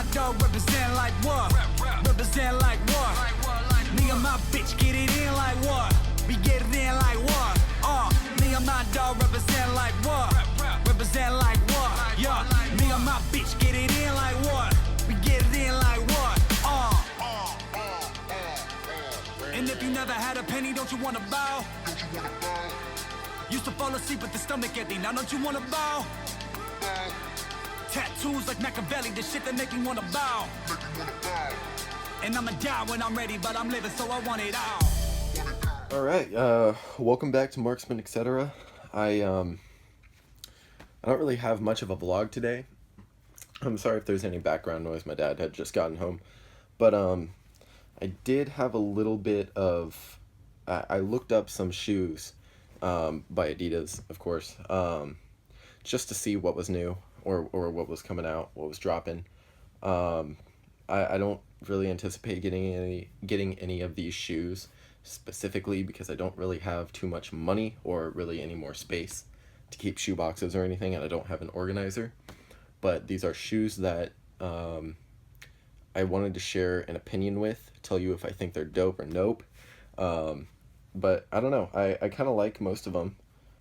my dog represent like what? Represent like what? Me and my bitch get it in like what? We get it in like what? Me and my dog represent like what? Represent like what? Yeah, me and my bitch get it in like what? We get it in like what? And if you never had a penny, don't you wanna bow? Used to fall asleep with the stomach empty, now don't you wanna bow? Tattoos like Machiavelli, the shit that make you wanna bow. And I'ma die when I'm ready, but I'm living so I want it all. Alright, welcome back to Marksman, etc. I don't really have much of a vlog today. I'm sorry if there's any background noise, my dad had just gotten home. But I did have a little bit of, I looked up some shoes by Adidas, of course, just to see what was new or what was coming out, what was dropping. I don't really anticipate getting any of these shoes specifically because I don't really have too much money or really any more space to keep shoe boxes or anything, and I don't have an organizer. But these are shoes that I wanted to share an opinion with, tell you if I think they're dope or nope. But I don't know, I kind of like most of them.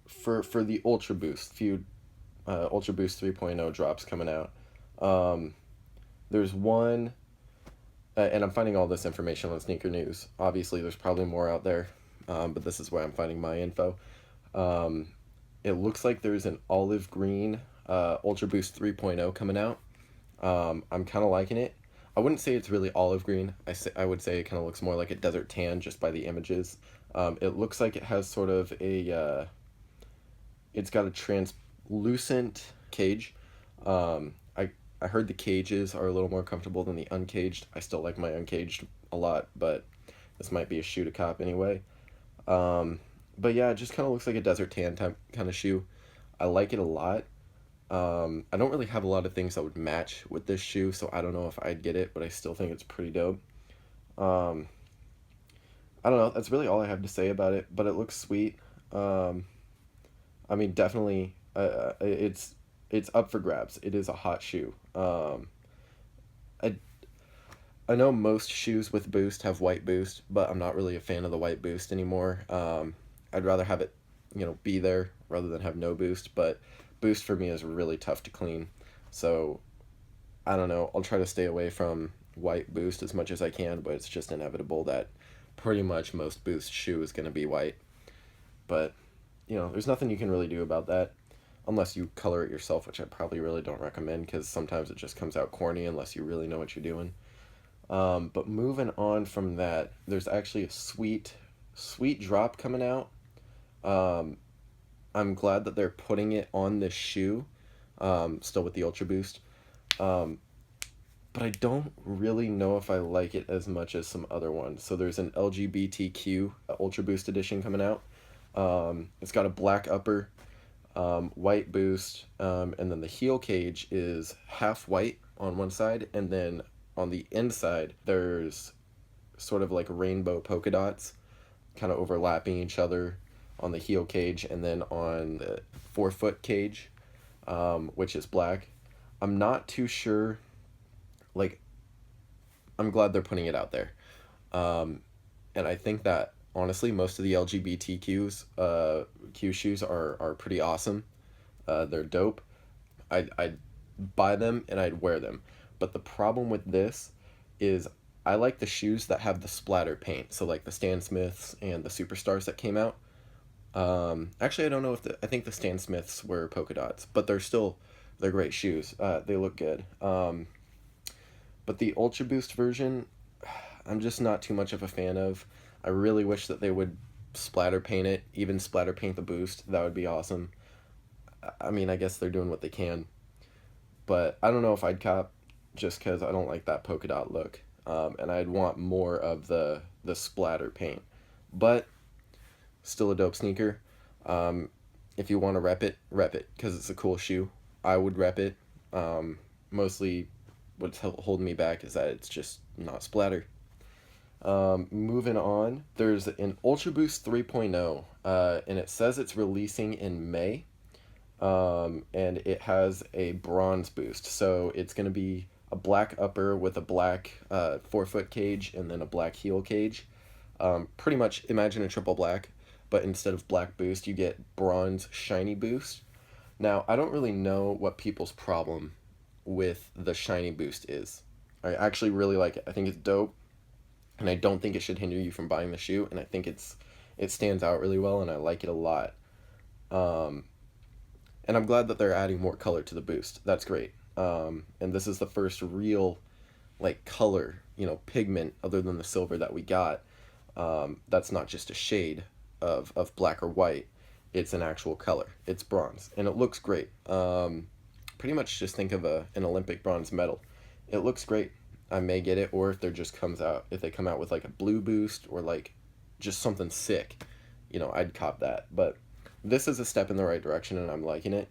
For the Ultra Boost, few Ultra Boost 3.0 drops coming out. There's one, and I'm finding all this information on Sneaker News. Obviously, there's probably more out there, but this is where I'm finding my info. It looks like there's an olive green Ultra Boost 3.0 coming out. I'm kind of liking it. I wouldn't say it's really olive green. I would say it kind of looks more like a desert tan just by the images. It looks like it has sort of a, it's got a translucent cage. I heard the cages are a little more comfortable than the uncaged. I still like my uncaged a lot, but this might be a shoe to cop anyway. But yeah, it just kind of looks like a desert tan type kind of shoe. I like it a lot. I don't really have a lot of things that would match with this shoe, so I don't know if I'd get it, but I still think it's pretty dope. I don't know, that's really all I have to say about it, but it looks sweet. I mean, definitely, it's up for grabs. It is a hot shoe. I know most shoes with boost have white boost, but I'm not really a fan of the white boost anymore. I'd rather have it, be there rather than have no boost, but boost for me is really tough to clean. So, I don't know, I'll try to stay away from white boost as much as I can, but it's just inevitable that pretty much most boost shoe is going to be white. But, there's nothing you can really do about that. Unless you color it yourself, which I probably really don't recommend because sometimes it just comes out corny unless you really know what you're doing. But moving on from that, there's actually a sweet drop coming out. I'm glad that they're putting it on this shoe, still with the Ultra Boost. But I don't really know if I like it as much as some other ones. So there's an LGBTQ Ultra Boost edition coming out. It's got a black upper, white boost, and then the heel cage is half white on one side, and then on the inside there's sort of like rainbow polka dots kind of overlapping each other on the heel cage, and then on the forefoot cage, which is black. I'm not too sure, I'm glad they're putting it out there. And I think that honestly, most of the Q shoes are pretty awesome. They're dope. I'd buy them and I'd wear them. But the problem with this is I like the shoes that have the splatter paint. So like the Stan Smiths and the Superstars that came out. Actually, I don't know I think the Stan Smiths were polka dots, but they're great shoes. They look good. But the Ultra Boost version, I'm just not too much of a fan of. I really wish that they would splatter paint it, even splatter paint the boost. That would be awesome. I mean, I guess they're doing what they can. But I don't know if I'd cop just because I don't like that polka dot look. And I'd want more of the splatter paint. But still a dope sneaker. If you want to rep it because it's a cool shoe. I would rep it. Mostly what's holding me back is that it's just not splatter. Moving on, there's an Ultra Boost 3.0, and it says it's releasing in May, and it has a bronze boost, so it's going to be a black upper with a black forefoot cage and then a black heel cage. Pretty much imagine a triple black, but instead of black boost, you get bronze shiny boost. Now, I don't really know what people's problem with the shiny boost is. I actually really like it. I think it's dope, and I don't think it should hinder you from buying the shoe, and I think it stands out really well, and I like it a lot. Um, and I'm glad that they're adding more color to the boost. That's great. And this is the first real, like, color, pigment other than the silver that we got. That's not just a shade of black or white. It's an actual color. It's bronze, and it looks great. Pretty much just think of an Olympic bronze medal. It looks great. I may get it, or if if they come out with like a blue boost or like just something sick, I'd cop that. But this is a step in the right direction, and I'm liking it.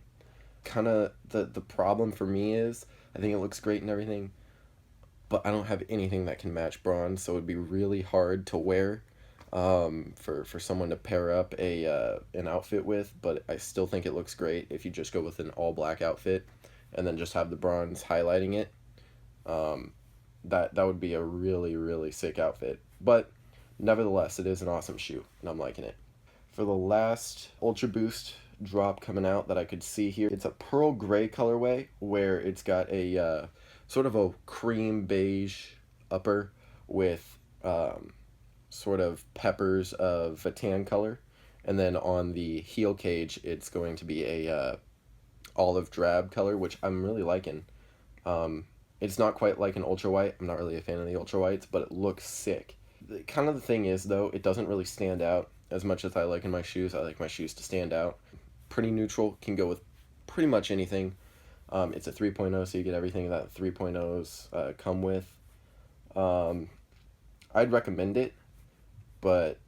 Kind of the problem for me is I think it looks great and everything, but I don't have anything that can match bronze, so it'd be really hard to wear for someone to pair up an outfit with. But I still think it looks great if you just go with an all black outfit and then just have the bronze highlighting it. That would be a really, really sick outfit. But nevertheless, it is an awesome shoe, and I'm liking it. For the last Ultra Boost drop coming out that I could see here, it's a pearl gray colorway where it's got a sort of a cream beige upper with sort of peppers of a tan color, and then on the heel cage it's going to be a olive drab color, which I'm really liking. It's not quite like an ultra white. I'm not really a fan of the ultra whites, but it looks sick. Kind of the thing is, though, it doesn't really stand out as much as I like in my shoes. I like my shoes to stand out. Pretty neutral, can go with pretty much anything. It's a 3.0, so you get everything that 3.0s come with. I'd recommend it, but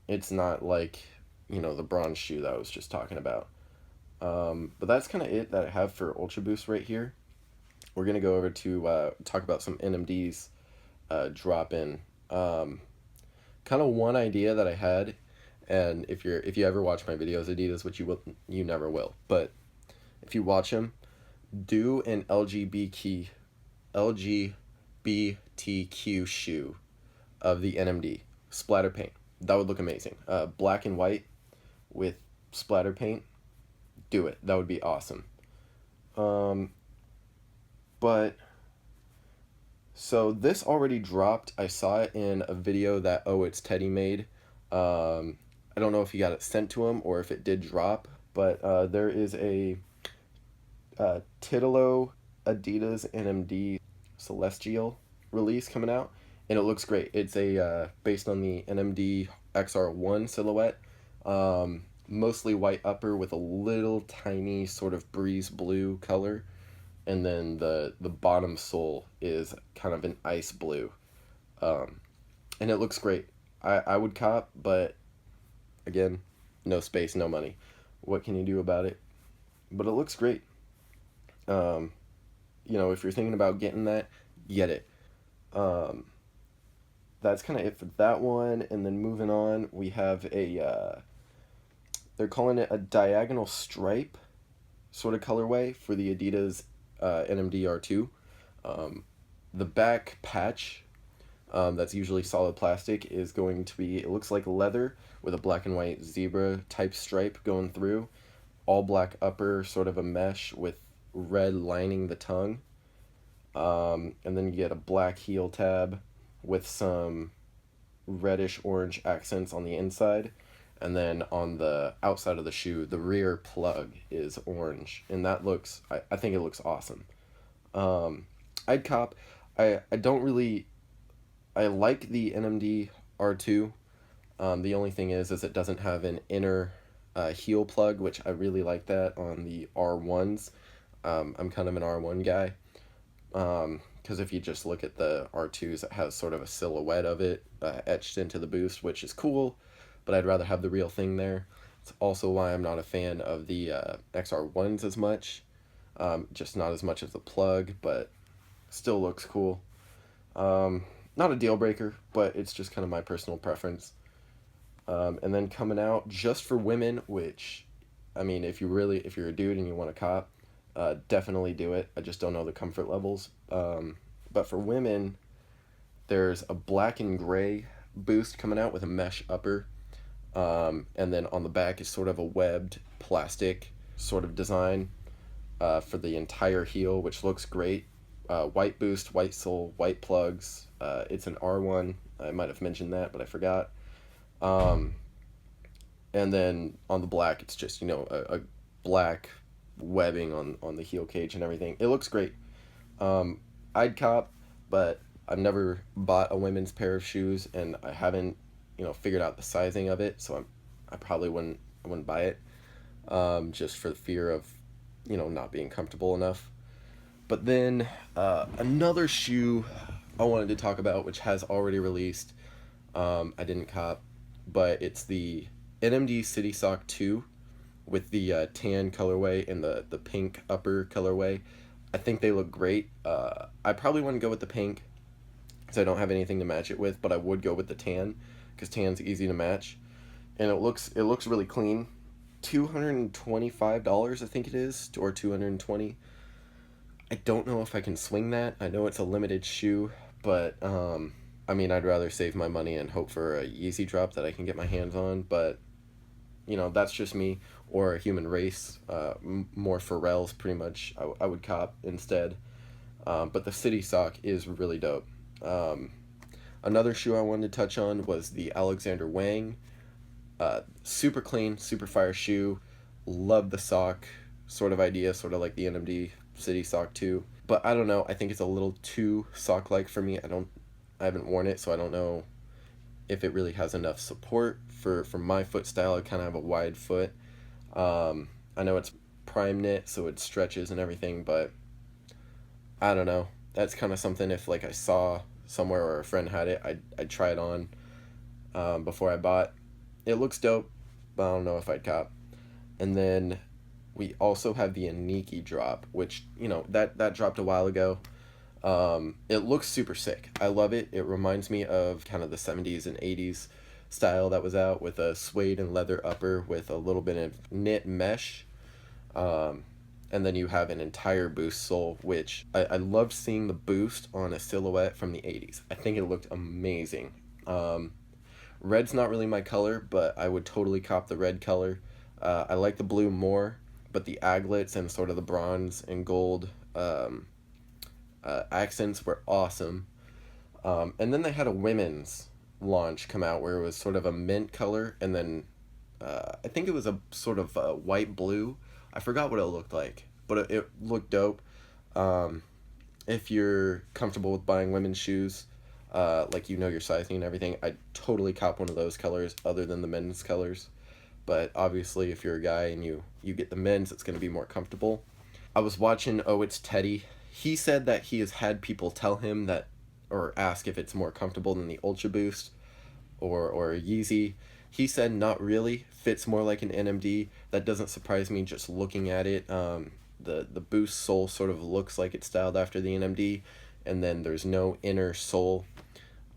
it's not like, the bronze shoe that I was just talking about. But that's kind of it that I have for Ultra Boost right here. We're going to go over to talk about some NMDs drop in. Kind of one idea that I had, and if you ever watch my videos, Adidas, which you never will, but if you watch them, do an LGBTQ shoe of the NMD splatter paint. That would look amazing. Black and white with splatter paint. Do it. That would be awesome. But so this already dropped. I saw it in a video that It's Teddy made. I don't know if he got it sent to him or if it did drop, but there is a Titolo Adidas NMD Celestial release coming out, and it looks great. It's a based on the NMD XR1 silhouette, mostly white upper with a little tiny sort of breeze blue color, and then the bottom sole is kind of an ice blue, and it looks great. I would cop, but again, no space, no money. What can you do about it? But it looks great. If you're thinking about getting that, get it. That's kind of it for that one. And then moving on, we have they're calling it a diagonal stripe sort of colorway for the Adidas NMD R2. The back patch, that's usually solid plastic, is going to be, it looks like leather with a black and white zebra type stripe going through. All black upper, sort of a mesh with red lining the tongue. And then you get a black heel tab with some reddish orange accents on the inside. And then on the outside of the shoe, the rear plug is orange. And that looks, I think it looks awesome. I'd cop. I like the NMD R2. The only thing is it doesn't have an inner heel plug, which I really like that on the R1s. I'm kind of an R1 guy. Because if you just look at the R2s, it has sort of a silhouette of it etched into the boost, which is cool, but I'd rather have the real thing there. It's also why I'm not a fan of the XR1s as much. Just not as much as the plug, but still looks cool. Not a deal breaker, but it's just kind of my personal preference. And then coming out just for women, which, I mean, if you're a dude and you want to cop, definitely do it. I just don't know the comfort levels. But for women, there's a black and gray boost coming out with a mesh upper. And then on the back is sort of a webbed plastic sort of design for the entire heel, which looks great. White boost, white sole, white plugs. It's an R1. I might have mentioned that, but I forgot. And then on the black, it's just, a black webbing on the heel cage and everything. It looks great. I'd cop, but I've never bought a women's pair of shoes, and I haven't, figured out the sizing of it, so I probably wouldn't buy it, just for the fear of, not being comfortable enough. But then another shoe I wanted to talk about, which has already released, I didn't cop, but it's the NMD City Sock 2 with the tan colorway and the pink upper colorway. I think they look great. I probably wouldn't go with the pink because I don't have anything to match it with, but I would go with the tan because tan's easy to match, and it looks really clean. $225, I think it is, or $220. I don't know if I can swing that. I know it's a limited shoe, but I'd rather save my money and hope for a Yeezy drop that I can get my hands on. But that's just me, or a Human Race, more Pharrell's pretty much. I would cop instead. But the City Sock is really dope. Another shoe I wanted to touch on was the Alexander Wang. Super clean, super fire shoe. Love the sock sort of idea, sort of like the NMD City Sock 2. But I don't know, I think it's a little too sock-like for me. I haven't worn it, so I don't know if it really has enough support for my foot style. I kind of have a wide foot. I know it's prime knit, so it stretches and everything, but I don't know. That's kind of something, if like I saw somewhere or a friend had it, I'd try it on before I bought. It looks dope, but I don't know if I'd cop. And then we also have the Iniki drop, which, that dropped a while ago. It looks super sick. I love it. It reminds me of kind of the 70s and 80s style that was out, with a suede and leather upper with a little bit of knit mesh. And then you have an entire boost sole, which I loved seeing the boost on a silhouette from the 80s. I think it looked amazing. Red's not really my color, but I would totally cop the red color. I like the blue more, but the aglets and sort of the bronze and gold accents were awesome. And then they had a women's launch come out where it was sort of a mint color, and then I think it was a sort of white blue. I forgot what it looked like, but it looked dope. If you're comfortable with buying women's shoes, like your sizing and everything, I'd totally cop one of those colors other than the men's colors. But obviously, if you're a guy and you get the men's, it's going to be more comfortable. I was watching Oh It's Teddy. He said that he has had people tell him that, or ask if it's more comfortable than the Ultra Boost or a Yeezy. He said not really, fits more like an NMD. That doesn't surprise me just looking at it. The Boost sole sort of looks like it's styled after the NMD, and then there's no inner sole.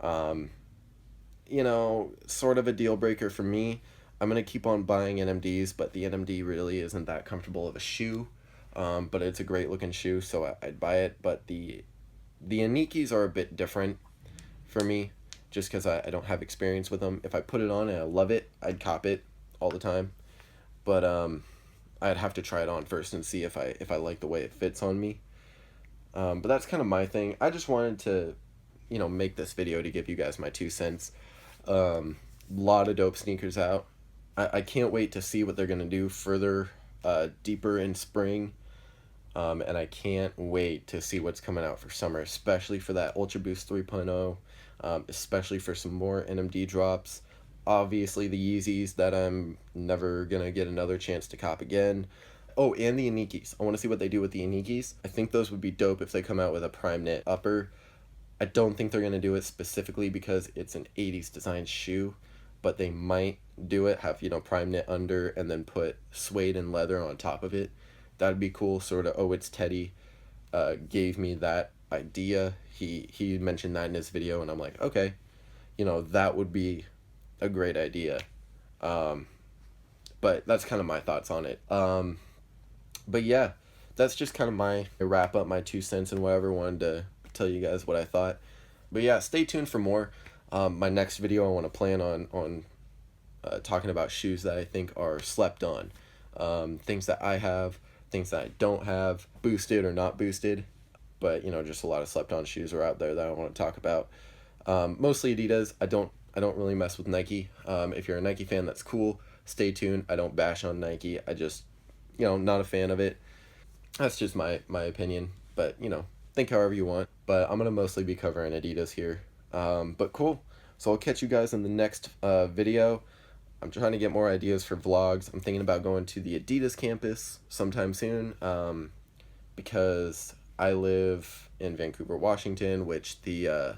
Sort of a deal breaker for me. I'm going to keep on buying NMDs, but the NMD really isn't that comfortable of a shoe. But it's a great looking shoe, so I'd buy it. But the Inikis are a bit different for me, just because I don't have experience with them. If I put it on and I love it, I'd cop it all the time. But I'd have to try it on first and see if I like the way it fits on me. But that's kind of my thing. I just wanted to, make this video to give you guys my 2 cents. Lot of dope sneakers out. I can't wait to see what they're going to do further, deeper in spring. And I can't wait to see what's coming out for summer, especially for that Ultra Boost 3.0, especially for some more NMD drops. Obviously the Yeezys that I'm never going to get another chance to cop again. Oh, and the Inikis. I want to see what they do with the Inikis. I think those would be dope if they come out with a prime knit upper. I don't think they're going to do it specifically because it's an 80s design shoe, but they might do it, have, prime knit under and then put suede and leather on top of it. That'd be cool. Sort of Oh It's Teddy gave me that idea. He mentioned that in his video, and I'm like, okay, that would be a great idea. But that's kind of my thoughts on it. But yeah, that's just kind of my wrap up, my 2 cents and whatever. Wanted to tell you guys what I thought. But yeah, stay tuned for more. My next video, I want to plan on talking about shoes that I think are slept on. Things that I have, things that I don't have, boosted or not boosted. But, you know, just a lot of slept on shoes are out there that I want to talk about. Mostly Adidas. I don't really mess with Nike. If you're a Nike fan, that's cool. Stay tuned. I don't bash on Nike. I just, you know, not a fan of it. That's just my opinion. But, you know, think however you want. But I'm going to mostly be covering Adidas here. But cool. So I'll catch you guys in the next video. I'm trying to get more ideas for vlogs. I'm thinking about going to the Adidas campus sometime soon, because I live in Vancouver, Washington, which the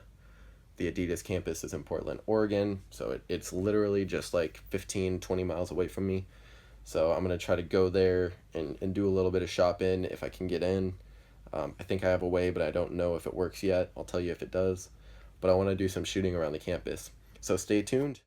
Adidas campus is in Portland, Oregon, so it's literally just like 15-20 miles away from me. So I'm going to try to go there and do a little bit of shopping if I can get in. I think I have a way, but I don't know if it works yet. I'll tell you if it does. But I want to do some shooting around the campus. So stay tuned.